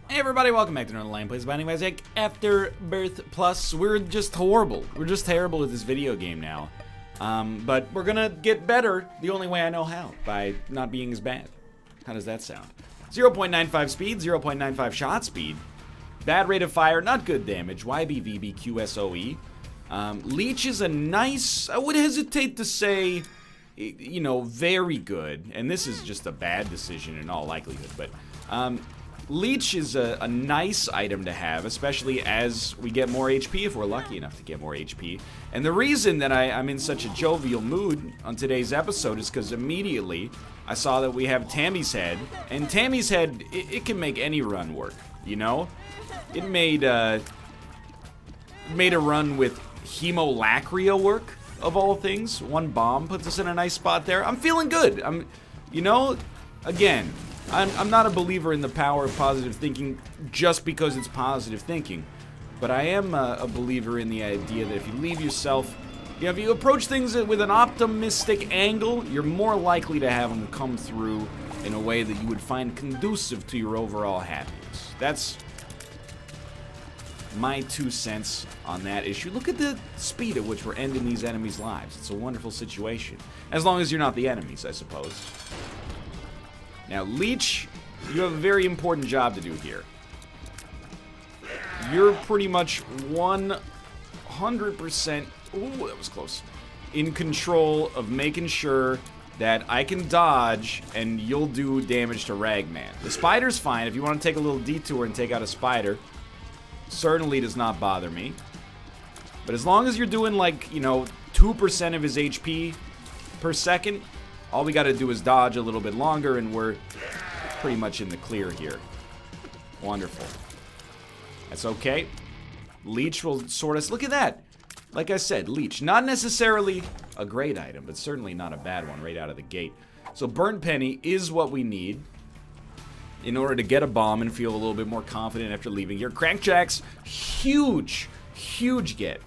Hey everybody, welcome back to Northernlion Plays Binding of Isaac Afterbirth Plus. We're just horrible. We're just terrible at this video game now. But we're gonna get better the only way I know how, by not being as bad. How does that sound? 0.95 speed, 0.95 shot speed. Bad rate of fire, not good damage. YBVBQSOE. Leech is a nice, I would hesitate to say, you know, very good. And this is just a bad decision in all likelihood, but Leech is a nice item to have, especially as we get more HP, if we're lucky enough to get more HP. And the reason that I'm in such a jovial mood on today's episode is because immediately I saw that we have Tammy's Head. And Tammy's Head, it can make any run work, you know? It made a run with Hemolacria work, of all things. One bomb puts us in a nice spot there. I'm feeling good. You know, again, I'm not a believer in the power of positive thinking just because it's positive thinking, but I am a believer in the idea that if you leave yourself, you know, if you approach things with an optimistic angle, you're more likely to have them come through in a way that you would find conducive to your overall happiness. That's my 2 cents on that issue. Look at the speed at which we're ending these enemies' lives. It's a wonderful situation. As long as you're not the enemies, I suppose. Now, Leech, you have a very important job to do here. You're pretty much 100%, ooh, that was close, in control of making sure that I can dodge and you'll do damage to Ragman. The spider's fine. If you want to take a little detour and take out a spider, certainly does not bother me. But as long as you're doing, like, you know, 2% of his HP per second, all we gotta do is dodge a little bit longer, and we're pretty much in the clear here. Wonderful. That's okay. Leech will sort us. Look at that! Like I said, Leech. Not necessarily a great item, but certainly not a bad one right out of the gate. So Burnt Penny is what we need in order to get a bomb and feel a little bit more confident after leaving here. Crankjacks, huge, huge get.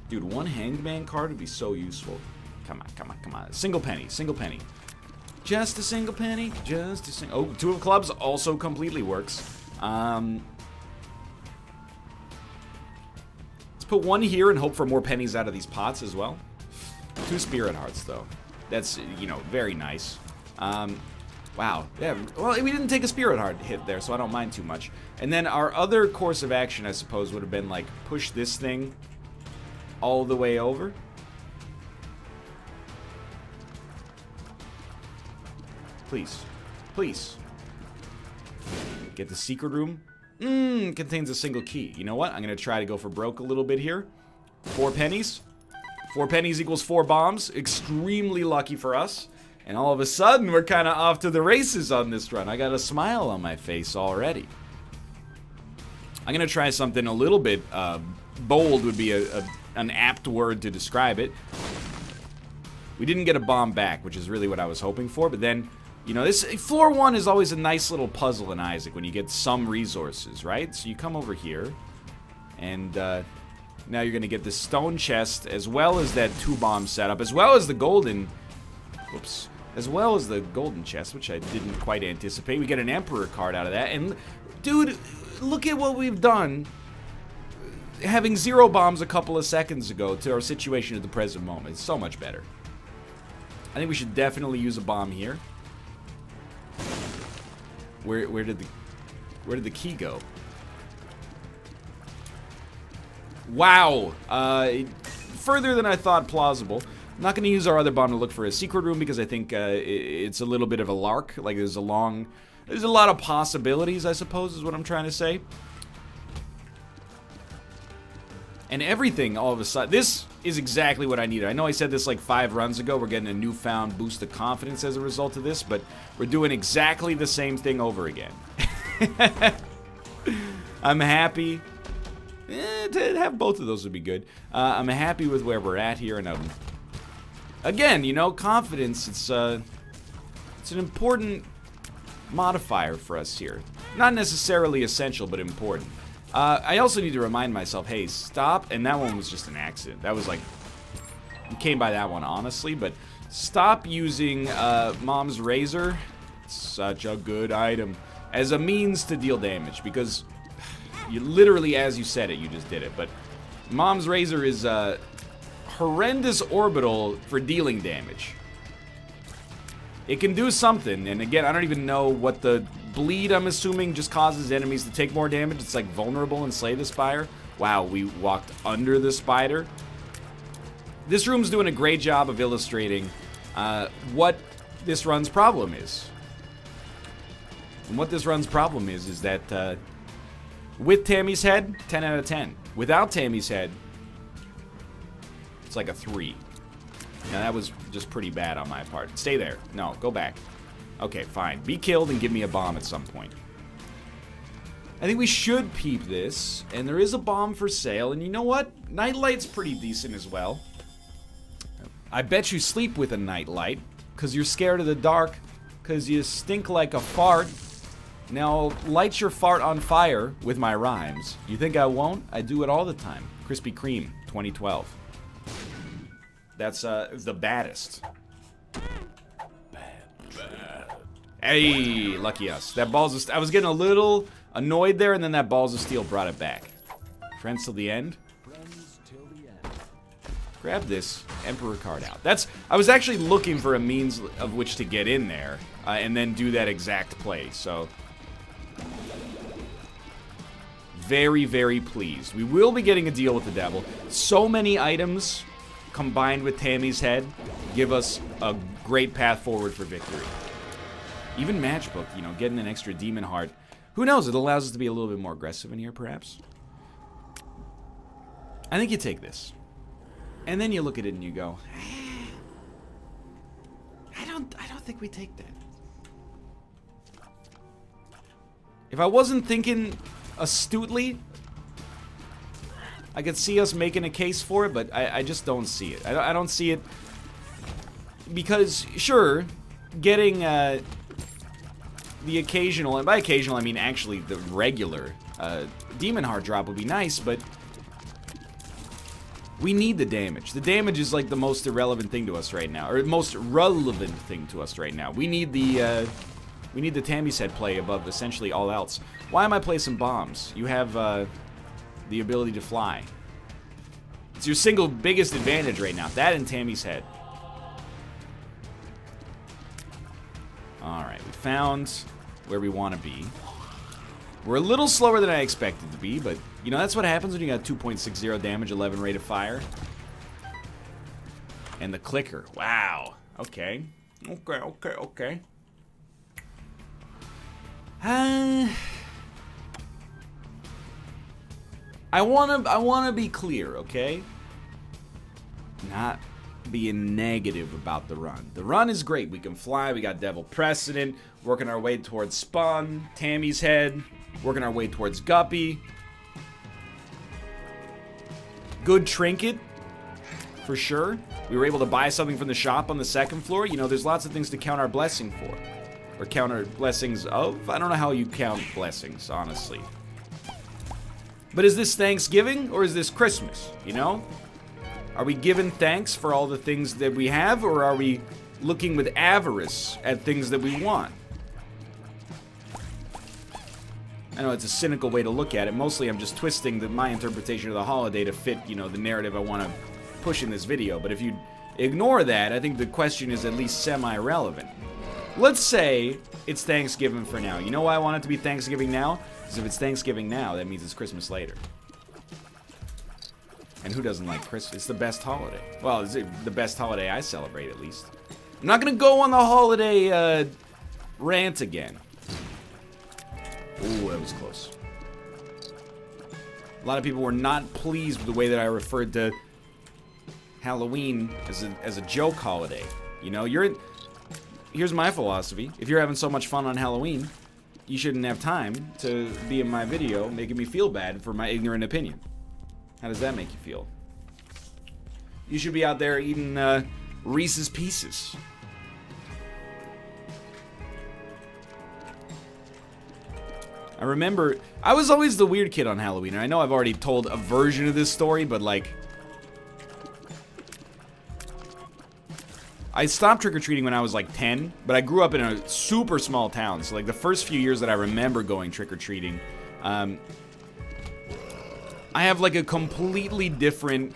Dude, one Hangman card would be so useful. Come on, come on, come on. Single penny, single penny. Just a single penny, just a single... Oh, 2 of clubs also completely works. Let's put 1 here and hope for more pennies out of these pots as well. 2 spirit hearts, though. That's, you know, very nice. Wow. Yeah, well, we didn't take a spirit heart hit there, so I don't mind too much. And then our other course of action, I suppose, would have been, like, push this thing all the way over. Please. Please. Get the secret room. Contains a single key. You know what? I'm going to try to go for broke a little bit here. 4 pennies. 4 pennies equals 4 bombs. Extremely lucky for us. And all of a sudden, we're kind of off to the races on this run. I got a smile on my face already. I'm going to try something a little bit bold would be an apt word to describe it. We didn't get a bomb back, which is really what I was hoping for, but then... You know, this floor 1 is always a nice little puzzle in Isaac when you get some resources, right? So you come over here, and now you're going to get this stone chest, as well as that 2-bomb setup, as well as the golden... Whoops. As well as the golden chest, which I didn't quite anticipate. We get an Emperor card out of that, and... Dude, look at what we've done. Having 0 bombs a couple of seconds ago to our situation at the present moment. It's so much better. I think we should definitely use a bomb here. Where did the key go? Wow! Further than I thought plausible. I'm not going to use our other bomb to look for a secret room because I think it's a little bit of a lark. Like there's a lot of possibilities, I suppose, is what I'm trying to say. And everything, all of a sudden, this is exactly what I needed. I know I said this like 5 runs ago. We're getting a newfound boost of confidence as a result of this, but we're doing exactly the same thing over again. I'm happy. To have both of those would be good. I'm happy with where we're at here, and again, you know, confidence. It's an important modifier for us here. Not necessarily essential, but important. I also need to remind myself, hey, stop, and that one was just an accident. That was like, you came by that one, honestly, but stop using Mom's Razor. It's such a good item. as a means to deal damage, because you literally, as you said it, you just did it. But Mom's Razor is a horrendous orbital for dealing damage. It can do something, and again, I don't even know what the bleed, I'm assuming, just causes enemies to take more damage. It's like vulnerable and Slay the Spire. Wow, we walked under the spider. This room's doing a great job of illustrating what this run's problem is. And what this run's problem is that with Tammy's head, 10 out of 10. Without Tammy's head, it's like a 3. Now that was just pretty bad on my part. Stay there. No, go back. Okay, fine. Be killed and give me a bomb at some point. I think we should peep this, and there is a bomb for sale, and you know what? Nightlight's pretty decent as well. I bet you sleep with a nightlight, because you're scared of the dark, because you stink like a fart. Now, light your fart on fire with my rhymes. You think I won't? I do it all the time. Krispy Kreme, 2012. That's the baddest. Bad. Hey, lucky us. That balls of I was getting a little annoyed there, and then that balls of steel brought it back. Friends till the end. Grab this Emperor card out. I was actually looking for a means of which to get in there, and then do that exact play. So very, very pleased. We will be getting a deal with the devil. So many items combined with Tammy's head give us a great path forward for victory. Even Matchbook, you know, getting an extra demon heart. Who knows? It allows us to be a little bit more aggressive in here, perhaps. I think you take this. And then you look at it and you go, I don't think we take that. If I wasn't thinking astutely, I could see us making a case for it, but I just don't see it. I don't see it because, sure, getting the occasional, and by occasional I mean actually the regular Demon Heart drop would be nice, but we need the damage. The damage is like the most irrelevant thing to us right now, or most relevant thing to us right now. We need the Tammy's head play above essentially all else. Why am I placing bombs? You have the ability to fly. It's your single biggest advantage right now. That and Tammy's head. Alright, we found where we want to be. We're a little slower than I expected to be, but, you know, that's what happens when you got 2.60 damage, 11 rate of fire. And the clicker. Wow. Okay. Okay. I wanna be clear, okay? Not being negative about the run. The run is great. We can fly. We got Devil Precedent. Working our way towards Spun. Tammy's head. Working our way towards Guppy. Good trinket, for sure. We were able to buy something from the shop on the second floor. You know, there's lots of things to count our blessing for. Or count our blessings of. I don't know how you count blessings, honestly. But is this Thanksgiving or is this Christmas, you know? Are we giving thanks for all the things that we have, or are we looking with avarice at things that we want? I know it's a cynical way to look at it. Mostly I'm just twisting my interpretation of the holiday to fit, you know, the narrative I want to push in this video. But if you ignore that, I think the question is at least semi-relevant. Let's say it's Thanksgiving for now. You know why I want it to be Thanksgiving now? Because if it's Thanksgiving now, that means it's Christmas later. And who doesn't like Christmas? It's the best holiday. Well, it's the best holiday I celebrate, at least. I'm not going to go on the holiday rant again. Ooh, that was close. A lot of people were not pleased with the way that I referred to Halloween as a joke holiday. You know, here's my philosophy. If you're having so much fun on Halloween, you shouldn't have time to be in my video making me feel bad for my ignorant opinion. How does that make you feel? You should be out there eating Reese's Pieces. I remember, I was always the weird kid on Halloween, and I know I've already told a version of this story, but like, I stopped trick-or-treating when I was like 10, but I grew up in a super small town. So like the first few years that I remember going trick-or-treating, I have like a completely different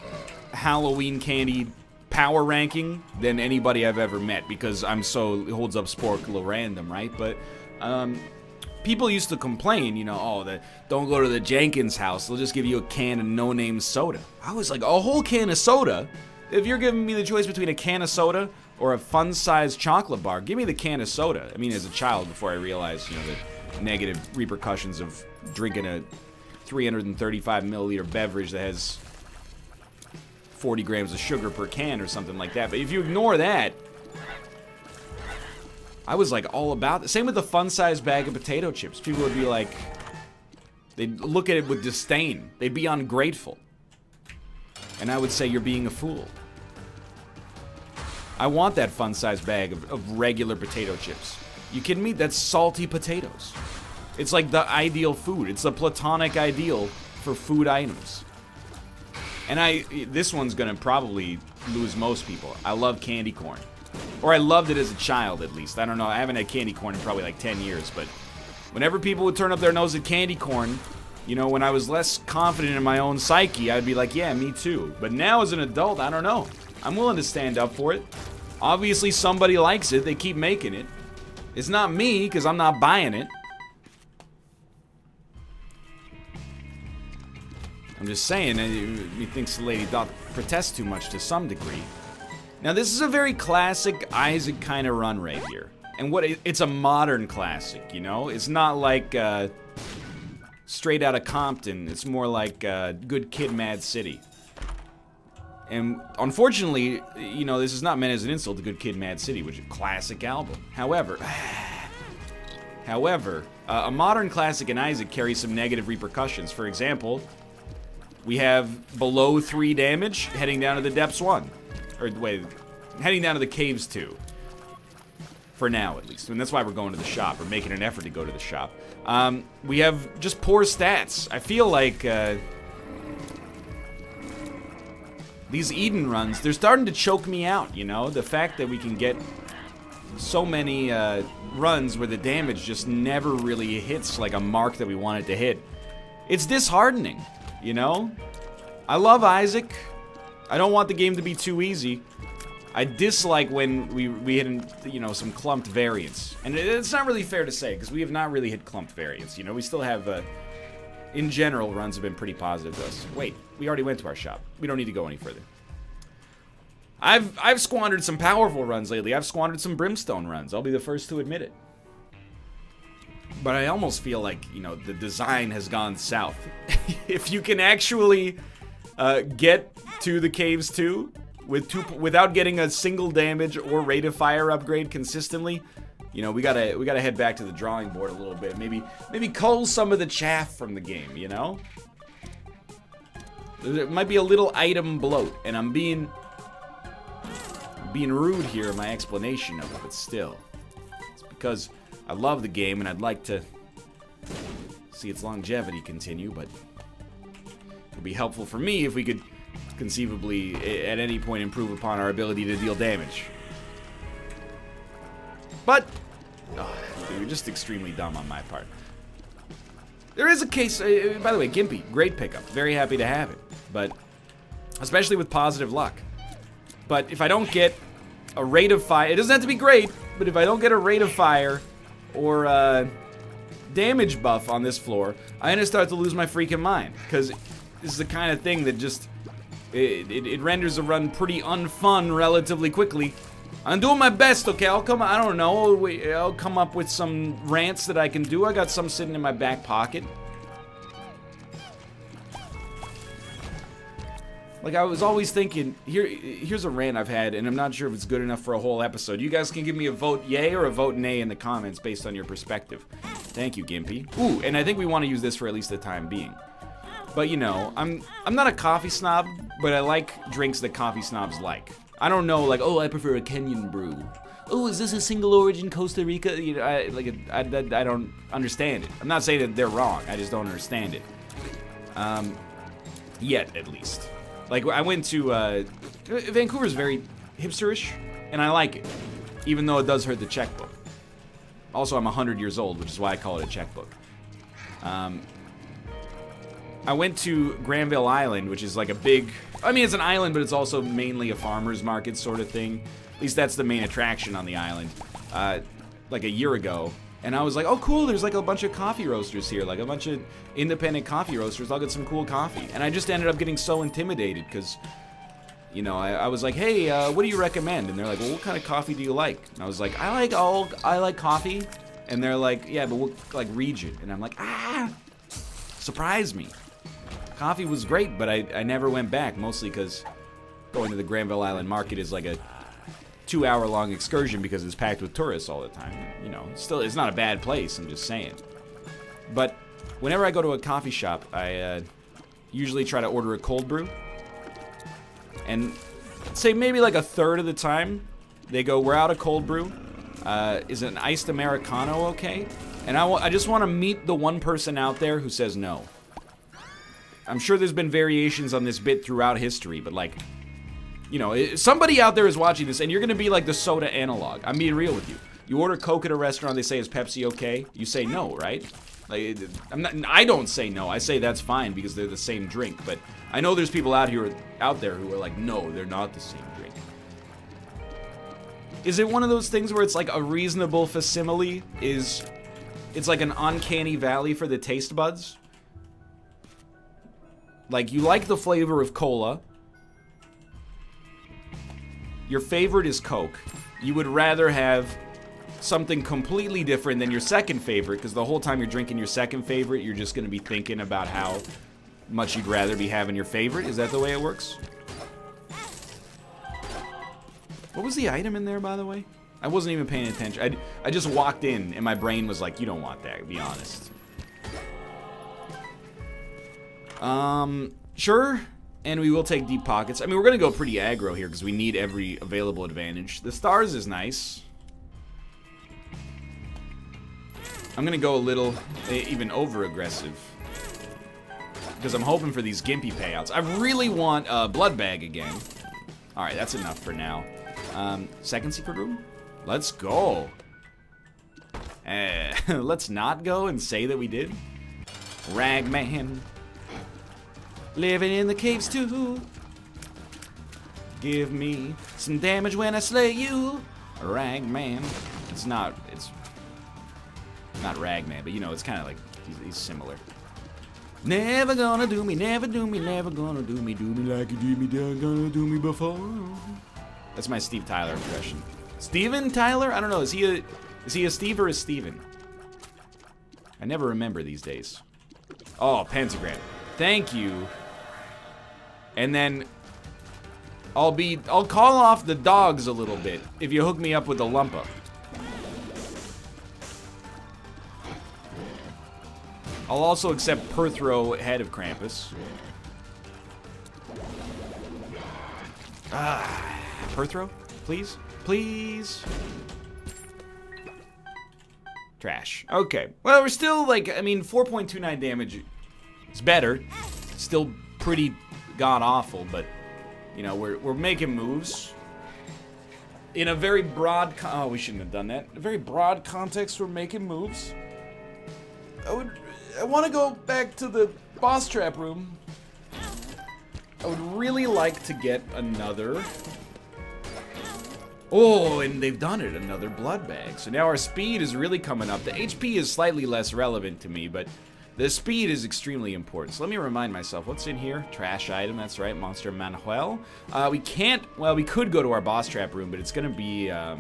Halloween candy power ranking than anybody I've ever met, because I'm so, it holds up spork a little random, right? But people used to complain, you know, oh, don't go to the Jenkins house, they'll just give you a can of no-name soda. I was like, a whole can of soda? If you're giving me the choice between a can of soda or a fun-sized chocolate bar, give me the can of soda. I mean, as a child, before I realized, you know, the negative repercussions of drinking a 335 milliliter beverage that has 40 grams of sugar per can or something like that. But if you ignore that, I was like all about it. Same with the fun-sized bag of potato chips. People would be like, they'd look at it with disdain. They'd be ungrateful. And I would say, you're being a fool. I want that fun-sized bag of regular potato chips. You kidding me? That's salty potatoes. It's like the ideal food. It's the platonic ideal for food items. And this one's gonna probably lose most people. I love candy corn. Or I loved it as a child, at least. I don't know, I haven't had candy corn in probably like 10 years, but whenever people would turn up their nose at candy corn, you know, when I was less confident in my own psyche, I'd be like, yeah, me too. But now as an adult, I don't know. I'm willing to stand up for it. Obviously somebody likes it, they keep making it. It's not me, because I'm not buying it. I'm just saying, methinks the lady doth protest too much to some degree. Now, this is a very classic Isaac kind of run right here. And it's a modern classic, you know? It's not like straight out of Compton. It's more like Good Kid, Mad City. And unfortunately, you know, this is not meant as an insult to Good Kid, Mad City, which is a classic album. However, a modern classic in Isaac carries some negative repercussions. For example, we have below 3 damage heading down to the depths 1. Or wait, heading down to the caves 2. For now, at least. And that's why we're going to the shop, or making an effort to go to the shop. We have just poor stats. I feel like these Eden runs, they're starting to choke me out, you know? The fact that we can get so many runs where the damage just never really hits like a mark that we want it to hit. It's disheartening. You know? I love Isaac. I don't want the game to be too easy. I dislike when we hit, you know, some clumped variants. And it's not really fair to say, because we have not really hit clumped variants. You know, we still have, in general, runs have been pretty positive to us. Wait, we already went to our shop. We don't need to go any further. I've squandered some powerful runs lately. I've squandered some brimstone runs. I'll be the first to admit it. But I almost feel like, you know, the design has gone south. If you can actually get to the caves 2 without getting a single damage or rate of fire upgrade consistently, you know, we gotta head back to the drawing board a little bit. Maybe cull some of the chaff from the game, you know? There might be a little item bloat, and I'm being rude here in my explanation of it, but still. It's because I love the game, and I'd like to see its longevity continue, but it would be helpful for me if we could conceivably, at any point, improve upon our ability to deal damage. But, you're just extremely dumb on my part. There is a case, by the way, Gimpy, great pickup. Very happy to have it, but especially with positive luck. But if I don't get a rate of fire, it doesn't have to be great, but if I don't get a rate of fire or damage buff on this floor, I'm gonna start to lose my freaking mind, because this is the kind of thing that just it renders a run pretty unfun relatively quickly. I'm doing my best, okay? I don't know, I'll come up with some rants that I can do. I got some sitting in my back pocket. Like, I was always thinking, here's a rant I've had, and I'm not sure if it's good enough for a whole episode. You guys can give me a vote yay or a vote nay in the comments based on your perspective. Thank you, Gimpy. Ooh, and I think we want to use this for at least the time being. But, you know, I'm not a coffee snob, but I like drinks that coffee snobs like. I don't know, like, oh, I prefer a Kenyan brew. Oh, is this a single origin Costa Rica? You know, I don't understand it. I'm not saying that they're wrong. I just don't understand it. Yet, at least. Like, I went to, Vancouver's very hipsterish. And I like it, even though it does hurt the checkbook. Also, I'm 100 years old, which is why I call it a checkbook. I went to Granville Island, which is like a big... I mean, it's an island, but it's also mainly a farmer's market sort of thing. At least that's the main attraction on the island. Like a year ago. And I was like, oh, cool, there's like a bunch of coffee roasters here. Like a bunch of independent coffee roasters. I'll get some cool coffee. And I just ended up getting so intimidated because... You know, I was like, hey, what do you recommend? And they're like, well, what kind of coffee do you like? And I was like, I like coffee. And they're like, yeah, but what, like, region? And I'm like, surprise me. Coffee was great, but I never went back, mostly because going to the Granville Island Market is like a 2-hour-long excursion because it's packed with tourists all the time. You know, still, it's not a bad place, I'm just saying. But whenever I go to a coffee shop, I usually try to order a cold brew. And say maybe like a third of the time, they go, we're out of cold brew. Is an iced Americano okay? And I just want to meet the one person out there who says no. I'm sure there's been variations on this bit throughout history, but like, you know, somebody out there is watching this, and you're going to be like the soda analog. I'm being real with you. You order Coke at a restaurant, they say, is Pepsi okay? You say no, right? Like, I don't say no. I say that's fine because they're the same drink. But I know there's people out there who are like, no, they're not the same drink. Is it one of those things where it's like a reasonable facsimile? It's like an uncanny valley for the taste buds? Like, you like the flavor of cola. Your favorite is Coke. You would rather have something completely different than your second favorite, because the whole time you're drinking your second favorite, you're just going to be thinking about how much you'd rather be having your favorite. Is that the way it works? What was the item in there, by the way? I wasn't even paying attention. I just walked in, and my brain was like, you don't want that, be honest. Sure. And we will take deep pockets. I mean, we're going to go pretty aggro here, because we need every available advantage. The stars is nice. I'm going to go a little, even over-aggressive. Because I'm hoping for these gimpy payouts. I really want a blood bag again. Alright, that's enough for now. Second secret room? Let's go. Let's not go and say that we did. Ragman. Living in the caves too. Give me some damage when I slay you. Ragman. It's not Ragman, but you know, it's kind of like, he's similar. Never gonna do me, never do me, never gonna do me like you did me, done gonna do me before. That's my Steve Tyler impression. Steven Tyler? I don't know, is he a Steve or a Steven? I never remember these days. Oh, pentagram. Thank you. And then I'll call off the dogs a little bit if you hook me up with a Lumpa. I'll also accept Perthrow ahead of Krampus. Perthrow? Please? Please? Trash. Okay. Well, we're still, like, I mean, 4.29 damage is better. Still pretty god-awful, but, you know, we're making moves. In a very broad oh, we shouldn't have done that. In a very broad context, we're making moves. I want to go back to the boss trap room. I would really like to get another... Oh, and they've done it, another blood bag. So now our speed is really coming up. The HP is slightly less relevant to me, but the speed is extremely important. So let me remind myself, what's in here? Trash item, that's right, Monster Manuel. We can't, well, we could go to our boss trap room, but it's gonna be, as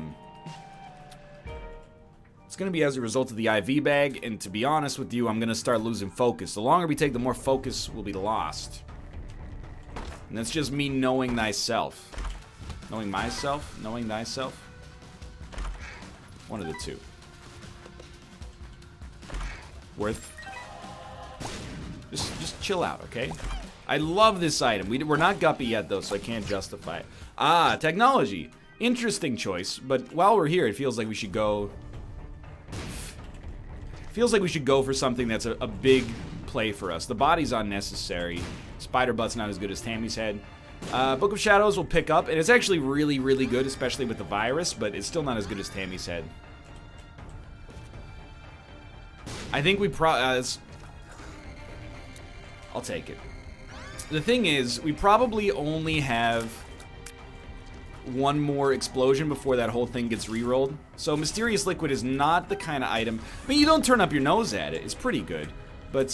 a result of the IV bag, and to be honest with you, I'm gonna start losing focus. The longer we take, the more focus will be lost. And that's just me knowing thyself. Knowing myself? Knowing thyself? One of the two. Worth. Just chill out, okay? I love this item. We're not guppy yet, though, so I can't justify it. Ah, technology. Interesting choice, but while we're here, it feels like we should go... Feels like we should go for something that's a big play for us. The body's unnecessary. Spider butt's not as good as Tammy's head. Book of Shadows will pick up, and it's actually really, really good, especially with the virus, but it's still not as good as Tammy's Head. I think we I'll take it. The thing is, we probably only have one more explosion before that whole thing gets re-rolled. So Mysterious Liquid is not the kind of item... I mean, you don't turn up your nose at it. It's pretty good. But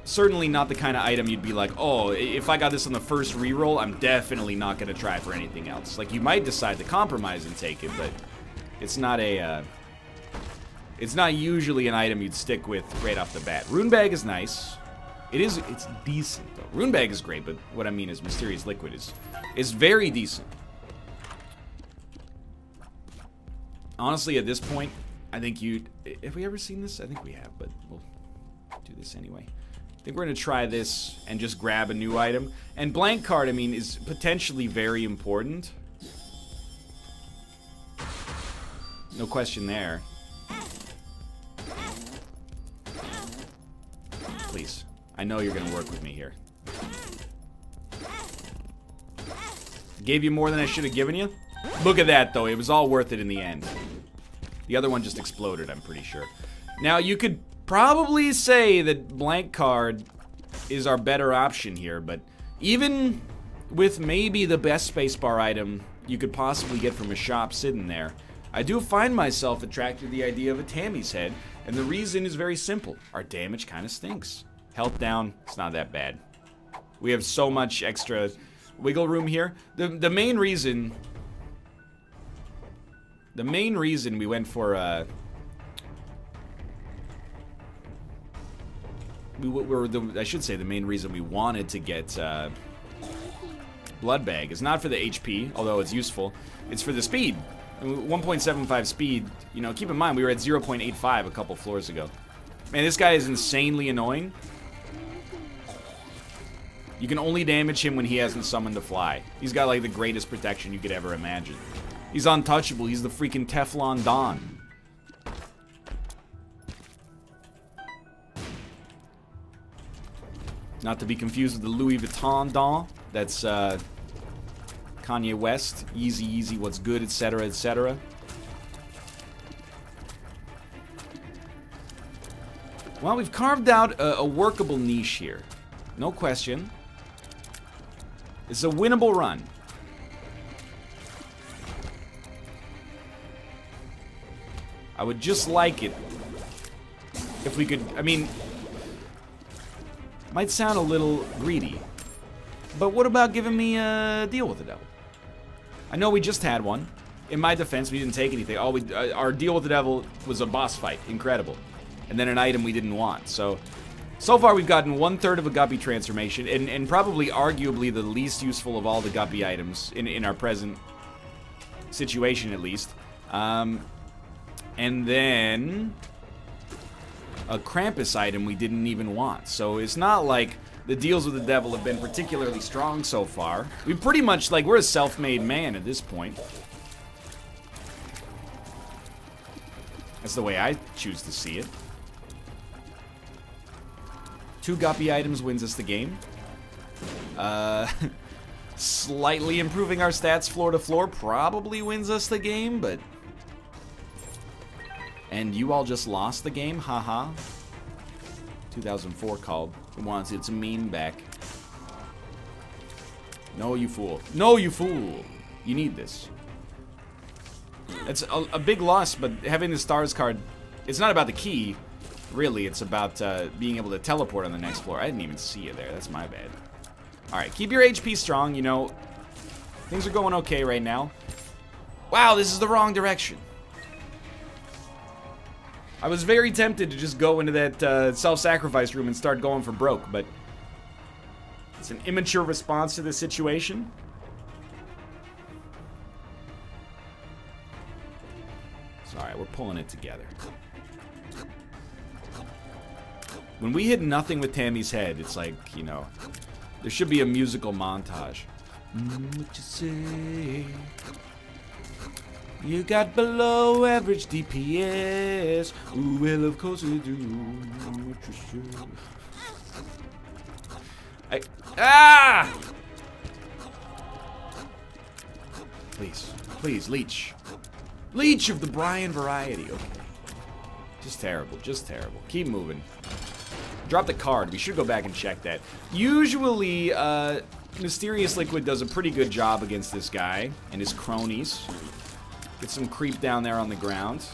certainly not the kind of item you'd be like, oh, if I got this on the first re-roll, I'm definitely not going to try for anything else. Like, you might decide to compromise and take it, but it's not a... it's not usually an item you'd stick with right off the bat. Rune Bag is nice. It's decent, though. Rune Bag is great, but what I mean is Mysterious Liquid is very decent. Honestly, at this point, I think have we ever seen this? I think we have, but we'll do this anyway. I think we're going to try this and just grab a new item. And blank card, I mean, is potentially very important. No question there. Please. I know you're going to work with me here. Gave you more than I should have given you? Look at that, though. It was all worth it in the end. The other one just exploded, I'm pretty sure. Now, you could probably say that blank card is our better option here, but even with maybe the best spacebar item you could possibly get from a shop sitting there, I do find myself attracted to the idea of a Tammy's Head, and the reason is very simple. Our damage kind of stinks. Health down, it's not that bad. We have so much extra wiggle room here. The main reason we went for I should say the main reason we wanted to get Blood Bag is not for the HP, although it's useful. It's for the speed. 1.75 speed. You know, keep in mind we were at 0.85 a couple floors ago. Man, this guy is insanely annoying. You can only damage him when he hasn't summoned the fly. He's got like the greatest protection you could ever imagine. He's untouchable. He's the freaking Teflon Don. Not to be confused with the Louis Vuitton Don. That's Kanye West. Easy, easy, what's good, etc., etc. Well, we've carved out a workable niche here. No question. It's a winnable run. I would just like it if we could, I mean, might sound a little greedy, but what about giving me a deal with the devil? I know we just had one. In my defense, we didn't take anything. Our deal with the devil was a boss fight. Incredible. And then an item we didn't want. So far we've gotten 1/3 of a Guppy transformation, and probably arguably the least useful of all the Guppy items in our present situation, at least. And then a Krampus item we didn't even want. So it's not like the deals with the devil have been particularly strong so far. We pretty much, like, we're a self-made man at this point. That's the way I choose to see it. 2 Guppy items wins us the game. Slightly improving our stats floor to floor probably wins us the game, but... And you all just lost the game? Haha. 2004 called. It wants its meme back. No, you fool. No, you fool! You need this. It's a big loss, but having the stars card... It's not about the key. Really, it's about being able to teleport on the next floor. I didn't even see you there. That's my bad. Alright, keep your HP strong, you know. Things are going okay right now. Wow, this is the wrong direction. I was very tempted to just go into that self-sacrifice room and start going for broke, but it's an immature response to the situation. It's alright, we're pulling it together. When we hit nothing with Tammy's Head, it's like, you know, there should be a musical montage. What you say? You got below average DPS. Ooh, well, of course you do. What you should. Please. Please, Leech. Leech of the Brian variety. Okay. Just terrible. Just terrible. Keep moving. Drop the card. We should go back and check that. Usually, Mysterious Liquid does a pretty good job against this guy and his cronies. Get some creep down there on the ground.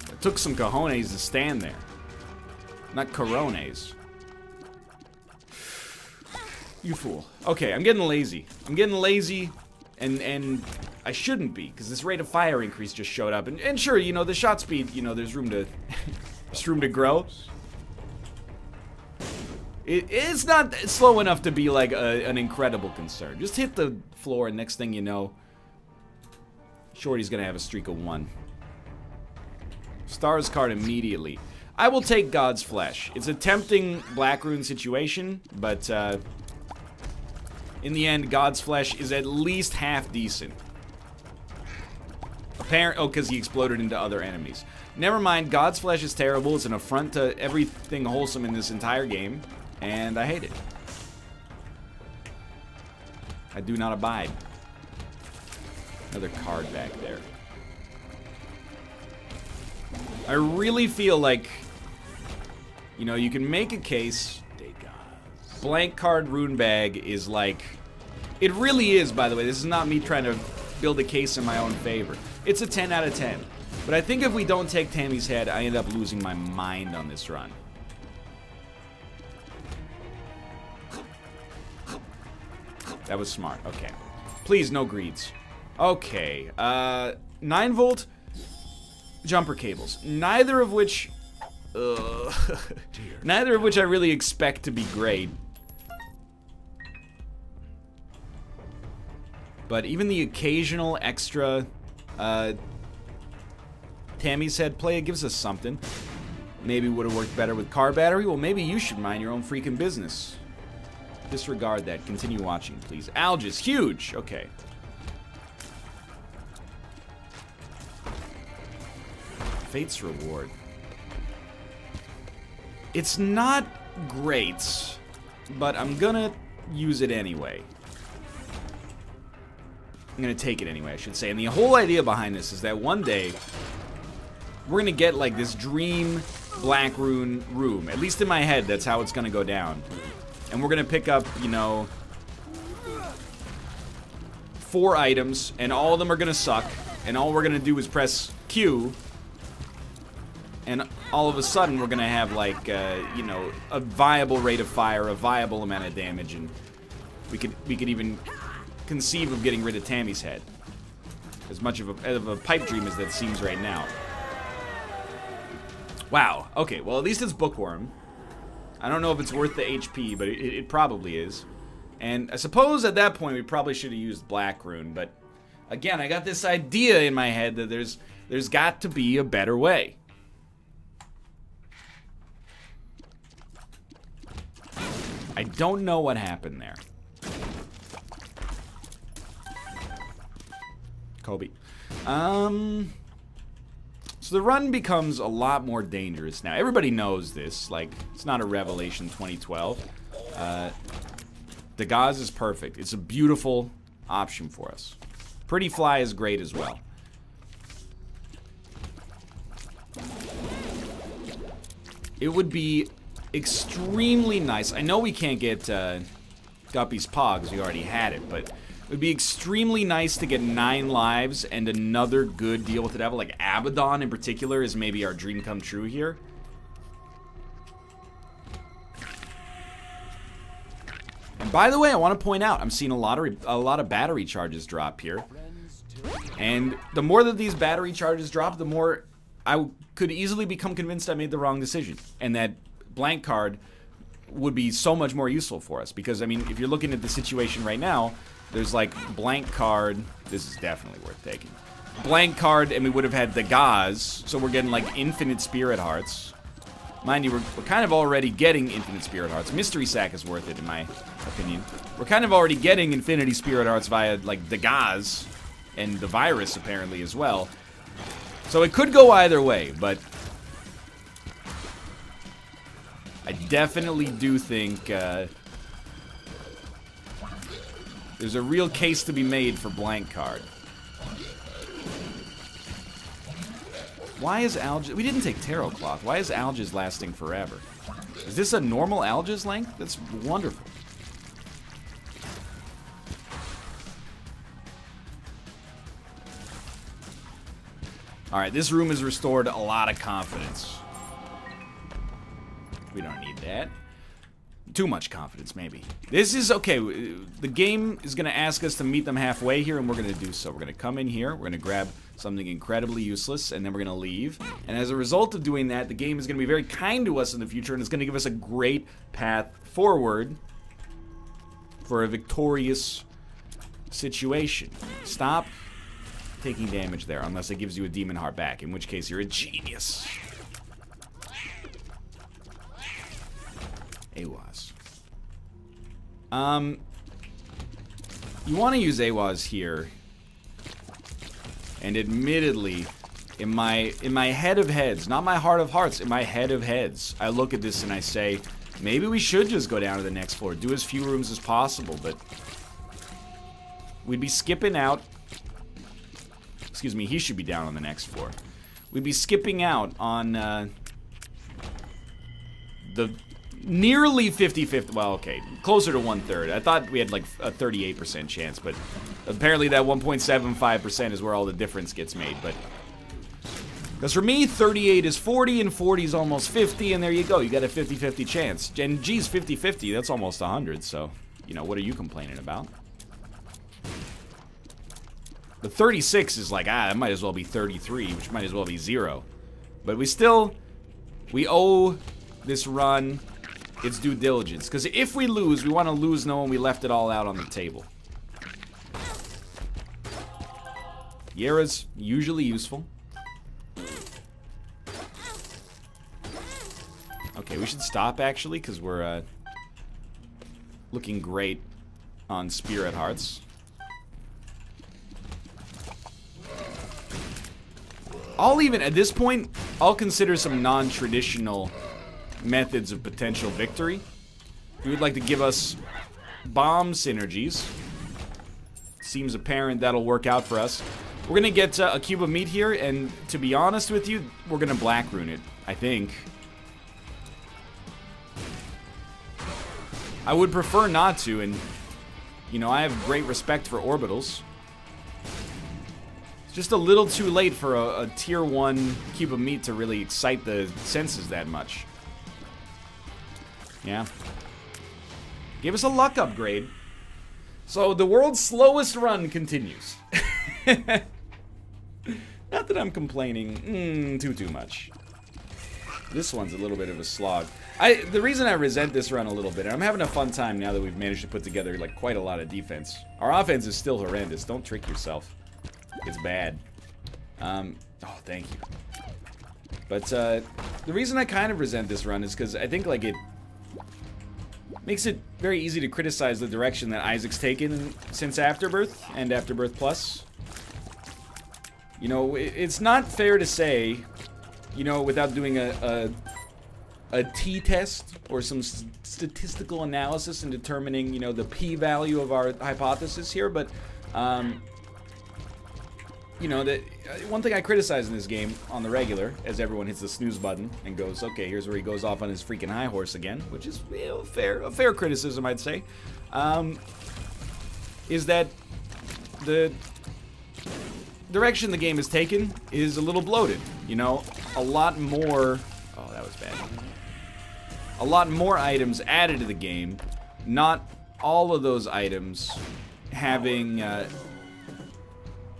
It took some cojones to stand there. Not corones. You fool. Okay, I'm getting lazy. I'm getting lazy, and I shouldn't be, because this rate of fire increase just showed up. And sure, you know, the shot speed, you know, there's room to there's room to grow. It's not slow enough to be like an incredible concern. Just hit the floor, and next thing you know, Shorty's gonna have a streak of 1. Stars card immediately. I will take God's Flesh. It's a tempting Black Rune situation, but in the end, God's Flesh is at least half decent. Oh, because he exploded into other enemies. Never mind, God's Flesh is terrible. It's an affront to everything wholesome in this entire game, and I hate it. I do not abide. Another card back there. I really feel like, you know, you can make a case. Blank card rune bag is like, it really is, by the way. This is not me trying to build a case in my own favor. It's a 10 out of 10. But I think if we don't take Tammy's head, I end up losing my mind on this run. That was smart. Okay. Please, no greeds. Okay. 9 volt jumper cables. Neither of which neither of which I really expect to be great. But even the occasional extra Tammy's head play, it gives us something. Maybe would have worked better with car battery. Well, maybe you should mind your own freaking business. Disregard that. Continue watching, please. Algis, huge. Okay. Fate's Reward. It's not great, but I'm gonna use it anyway. I'm gonna take it anyway, I should say. And the whole idea behind this is that one day we're gonna get like this dream Black Rune room. At least in my head, that's how it's gonna go down. And we're gonna pick up, you know, 4 items, and all of them are gonna suck. And all we're gonna do is press Q. And all of a sudden, we're gonna have like, you know, a viable rate of fire, a viable amount of damage, and we could even conceive of getting rid of Tammy's head. As much of a pipe dream as that seems right now. Wow. Okay. Well, at least it's Bookworm. I don't know if it's worth the HP, but it probably is. And I suppose at that point we probably should have used Black Rune. But again, I got this idea in my head that there's got to be a better way. I don't know what happened there. Kobe. So the run becomes a lot more dangerous now. Everybody knows this. Like, it's not a revelation 2012. Dagaz is perfect. It's a beautiful option for us. Pretty Fly is great as well. It would be extremely nice. I know we can't get Guppy's Paw because we already had it, but it would be extremely nice to get 9 lives and another good deal with the devil. Like Abaddon in particular is maybe our dream come true here. And by the way, I want to point out, I'm seeing a lot of battery charges drop here. And the more that these battery charges drop, the more I could easily become convinced I made the wrong decision. And that blank card would be so much more useful for us. Because, I mean, if you're looking at the situation right now, there's like blank card. This is definitely worth taking. Blank card, and we would have had the Gaz. So we're getting like infinite Spirit Hearts. Mind you, we're kind of already getting infinite Spirit Hearts. Mystery Sack is worth it, in my opinion. We're kind of already getting infinity Spirit Hearts via like the Gaz and the Virus apparently as well. So it could go either way, but I definitely do think there's a real case to be made for blank card. Why is Alga's... We didn't take Tarot Cloth. Why is Alga's lasting forever? Is this a normal Alga's length? That's wonderful. Alright, this room has restored a lot of confidence. We don't need that. Too much confidence, maybe. This is okay. The game is going to ask us to meet them halfway here, and we're going to do so. We're going to come in here, we're going to grab something incredibly useless, and then we're going to leave. And as a result of doing that, the game is going to be very kind to us in the future, and it's going to give us a great path forward for a victorious situation. Stop taking damage there, unless it gives you a demon heart back, in which case you're a genius. AWAS. You want to use AWAS here. And admittedly, in my head of heads, not my heart of hearts, in my head of heads, I look at this and I say, maybe we should just go down to the next floor, do as few rooms as possible, but we'd be skipping out. Excuse me, he should be down on the next floor. We'd be skipping out on the nearly 50-50, well, okay, closer to 1/3. I thought we had like a 38% chance, but apparently that 1.75% is where all the difference gets made, but... Because for me, 38 is 40, and 40 is almost 50, and there you go, you got a 50-50 chance. And geez, 50-50, that's almost 100, so, you know, what are you complaining about? The 36 is like, it might as well be 33, which might as well be 0. But we owe this run its due diligence. Because if we lose, we want to lose knowing we left it all out on the table. Yera's usually useful. Okay, we should stop, actually, because we're looking great on Spirit Hearts. At this point, I'll consider some non-traditional methods of potential victory. We would like to give us bomb synergies. Seems apparent that'll work out for us. We're gonna get a cube of meat here, and to be honest with you, we're gonna black rune it, I think. I would prefer not to, and, you know, I have great respect for orbitals. It's just a little too late for a tier 1 cube of meat to really excite the senses that much. Yeah. Gave us a luck upgrade. So the world's slowest run continues. Not that I'm complaining too much. This one's a little bit of a slog. The reason I resent this run a little bit, and I'm having a fun time now that we've managed to put together like quite a lot of defense. Our offense is still horrendous. Don't trick yourself. It's bad. Oh, thank you. But the reason I kind of resent this run is because I think like it makes it very easy to criticize the direction that Isaac's taken since Afterbirth and Afterbirth Plus. You know, it's not fair to say, you know, without doing a t-test or some statistical analysis and determining, you know, the p-value of our hypothesis here, but you know, that one thing I criticize in this game on the regular, as everyone hits the snooze button and goes, okay, here's where he goes off on his freaking high horse again, which is, you know, a fair criticism, I'd say, is that the direction the game has taken is a little bloated. You know, a lot more... Oh, that was bad. A lot more items added to the game, not all of those items having...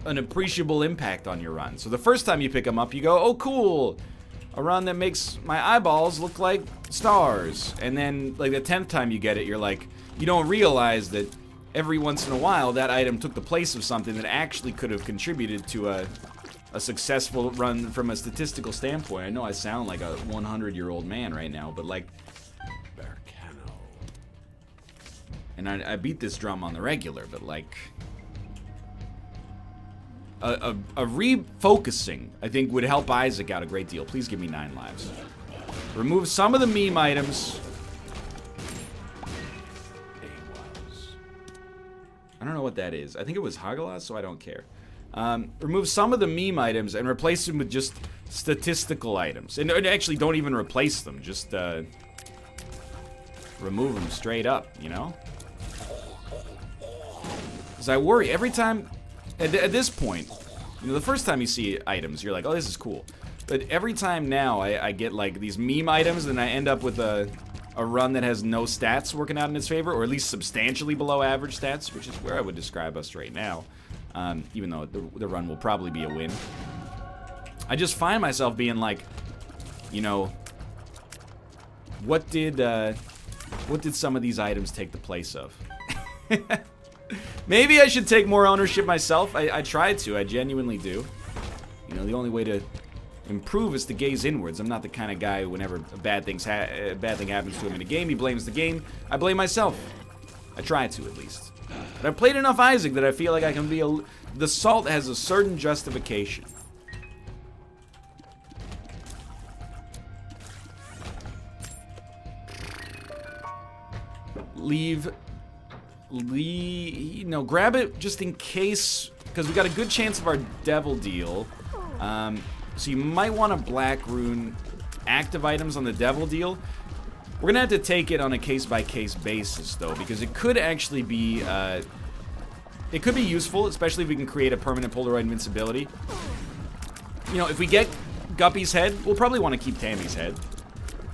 an appreciable impact on your run. So the first time you pick them up, you go, oh cool, a run that makes my eyeballs look like stars. And then like the 10th time you get it, you're like, you don't realize that every once in a while that item took the place of something that actually could have contributed to a successful run from a statistical standpoint. I know I sound like a 100-year-old man right now, but like, and I beat this drum on the regular, but like, a refocusing, I think, would help Isaac out a great deal. Please give me 9 lives. Remove some of the meme items. I don't know what that is. I think it was Hagelas, so I don't care. Remove some of the meme items and replace them with just statistical items. And actually, don't even replace them. Just remove them straight up, you know? Because I worry every time... At this point, you know, the first time you see items, you're like, oh, this is cool. But every time now, I get, like, these meme items, and I end up with a run that has no stats working out in its favor, or at least substantially below average stats, which is where I would describe us right now. Even though the run will probably be a win. I just find myself being like, you know, what did some of these items take the place of? Maybe I should take more ownership myself. I try to. I genuinely do. You know, the only way to improve is to gaze inwards. I'm not the kind of guy who whenever a bad thing happens to him in a game, he blames the game. I blame myself. I try to, at least. But I've played enough Isaac that I feel like I can be the salt has a certain justification. No, grab it just in case, because we got a good chance of our devil deal. So you might want a black rune active items on the devil deal. We're gonna have to take it on a case-by-case basis, though, because it could actually be, it could be useful, especially if we can create a permanent Polaroid invincibility. You know, if we get Guppy's head, we'll probably want to keep Tammy's head.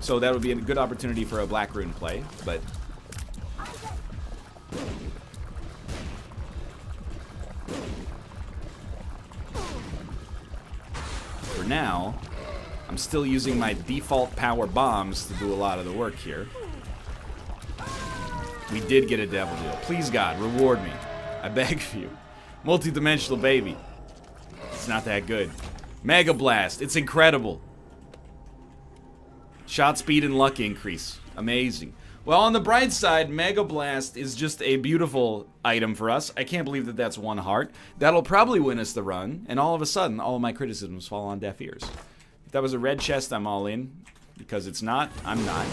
So that would be a good opportunity for a black rune play, but... For now, I'm still using my default power bombs to do a lot of the work here. We did get a devil deal. Please, God, reward me. I beg of you. Multi-dimensional baby. It's not that good. Mega Blast. It's incredible. Shot speed and luck increase. Amazing. Well, on the bright side, Mega Blast is just a beautiful item for us. I can't believe that that's 1 heart. That'll probably win us the run, and all of a sudden, all of my criticisms fall on deaf ears. If that was a red chest, I'm all in. Because it's not, I'm not.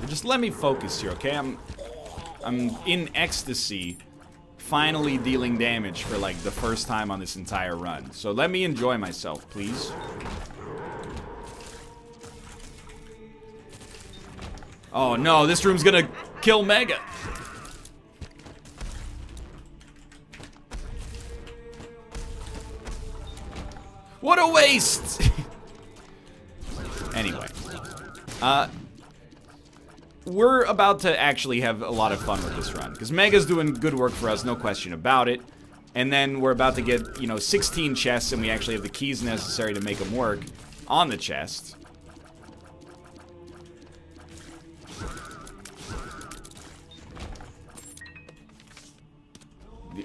Just let me focus here, okay? I'm in ecstasy, finally dealing damage for like the first time on this entire run. So let me enjoy myself, please. Oh no, this room's gonna kill Mega. What a waste! Anyway. We're about to actually have a lot of fun with this run, because Mega's doing good work for us, no question about it. And then we're about to get, you know, 16 chests, and we actually have the keys necessary to make them work on the chest.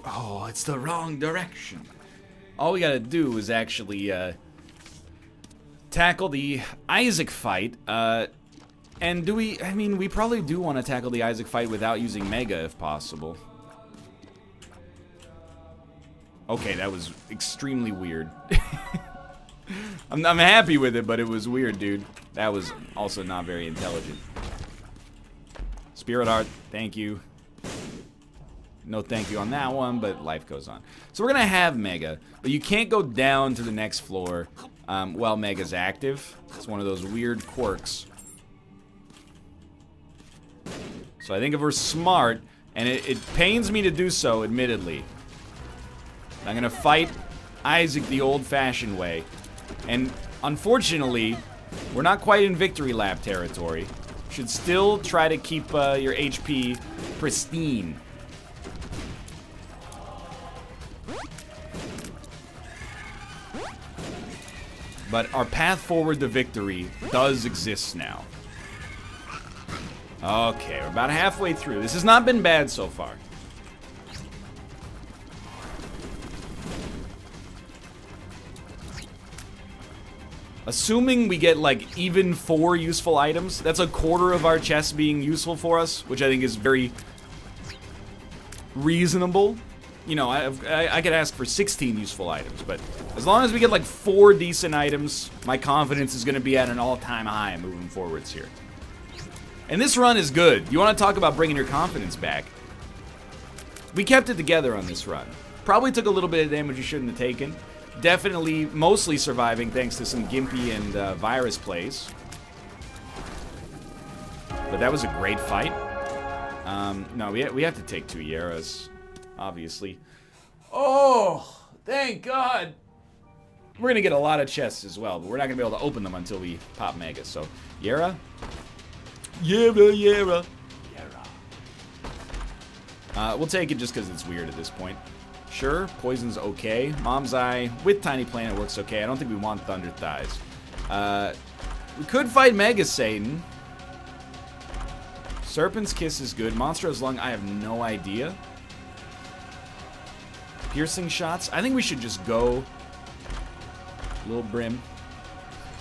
Oh, it's the wrong direction. All we gotta do is actually, tackle the Isaac fight, and do we, I mean, we probably do want to tackle the Isaac fight without using Mega if possible. Okay, that was extremely weird. I'm happy with it, but it was weird, dude. That was also not very intelligent. Spirit Art, thank you. No thank you on that one, but life goes on. So we're gonna have Mega, but you can't go down to the next floor while Mega's active. It's one of those weird quirks. So I think if we're smart, and it pains me to do so, admittedly, I'm gonna fight Isaac the old-fashioned way. And unfortunately, we're not quite in victory lap territory. Should still try to keep your HP pristine. But our path forward to victory does exist now. Okay, we're about halfway through. This has not been bad so far. Assuming we get, like, even 4 useful items, that's a quarter of our chest being useful for us, which I think is very reasonable. You know, I could ask for 16 useful items, but as long as we get like 4 decent items, my confidence is going to be at an all-time high moving forwards here. And this run is good. You want to talk about bringing your confidence back? We kept it together on this run. Probably took a little bit of damage you shouldn't have taken. Definitely, mostly surviving thanks to some Gimpy and virus plays. But that was a great fight. No, we have to take 2 Yeras, obviously. Oh, thank God. We're going to get a lot of chests as well, but we're not going to be able to open them until we pop Mega. So, Yera. Yera. We'll take it just because it's weird at this point. Sure, Poison's okay. Mom's Eye with Tiny Planet works okay. I don't think we want Thunder Thighs. We could fight Mega Satan. Serpent's Kiss is good. Monster's Lung, I have no idea. Piercing Shots. I think we should just go. Little Brim.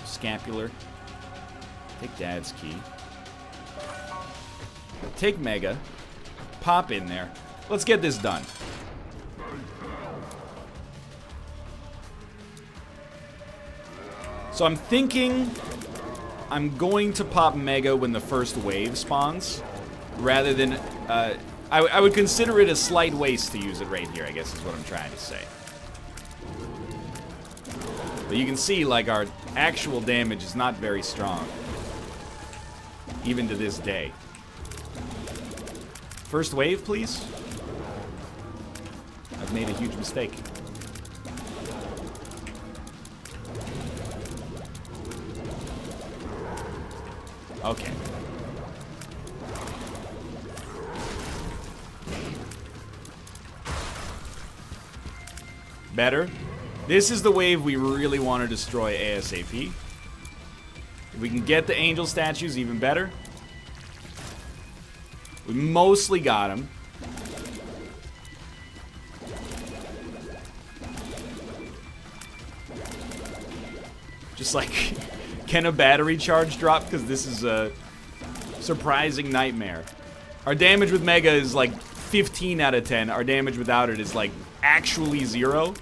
Scapular. Take Dad's Key. Take Mega. Pop in there. Let's get this done. So I'm thinking I'm going to pop Mega when the first wave spawns, rather than, I would consider it a slight waste to use it right here, I guess is what I'm trying to say. But you can see, like, our actual damage is not very strong, even to this day. First wave, please. I've made a huge mistake. Okay. Better. This is the wave we really want to destroy ASAP. If we can get the angel statues, even better. We mostly got him. Just like, can a battery charge drop? Because this is a surprising nightmare. Our damage with Mega is like 15 out of 10. Our damage without it is like actually 0.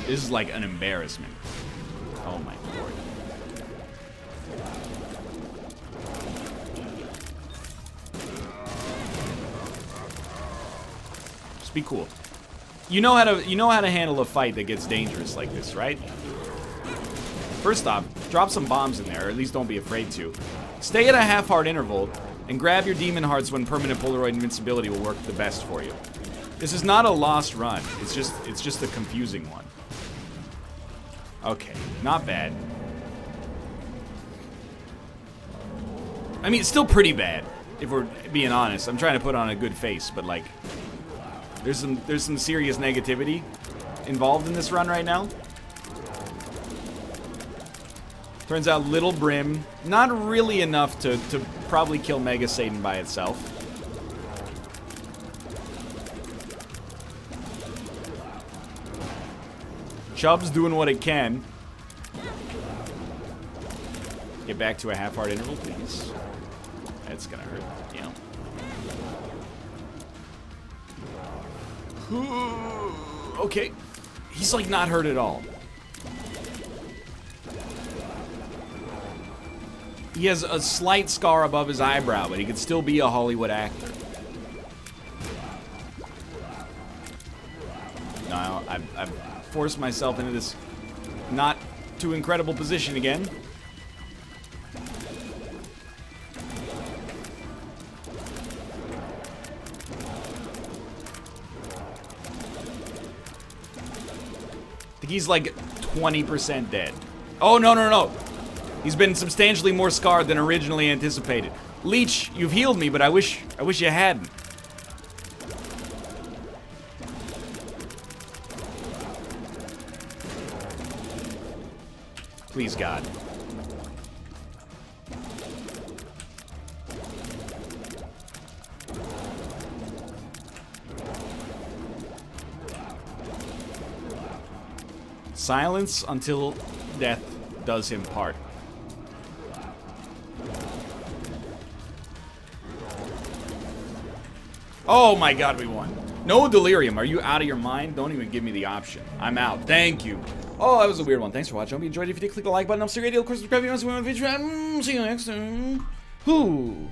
This is like an embarrassment. Oh my lord. Just be cool. You know how to handle a fight that gets dangerous like this, right? First off, drop some bombs in there, or at least don't be afraid to. Stay at a half-heart interval, and grab your demon hearts when permanent Polaroid invincibility will work the best for you. This is not a lost run. It's just a confusing one. Okay, not bad. I mean, it's still pretty bad, if we're being honest. I'm trying to put on a good face, but like, there's some serious negativity involved in this run right now. Turns out Little Brim, not really enough to probably kill Mega Satan by itself. Chubb's doing what it can. Get back to a half-heart interval, please. That's gonna hurt. Yeah. Okay. He's like not hurt at all. He has a slight scar above his eyebrow, but he could still be a Hollywood actor. No, I've forced myself into this not too incredible position again. I think he's like 20% dead. Oh, no, no, no. He's been substantially more scarred than originally anticipated. Leech, you've healed me, but I wish you hadn't. Please, God. Silence until death does him part. Oh my god, we won. No delirium. Are you out of your mind? Don't even give me the option. I'm out. Thank you. Oh, that was a weird one. Thanks for watching. I hope you enjoyed it. If you did, click the like button. I'm so great. Of course, subscribe if you want to see you next time. Whoo.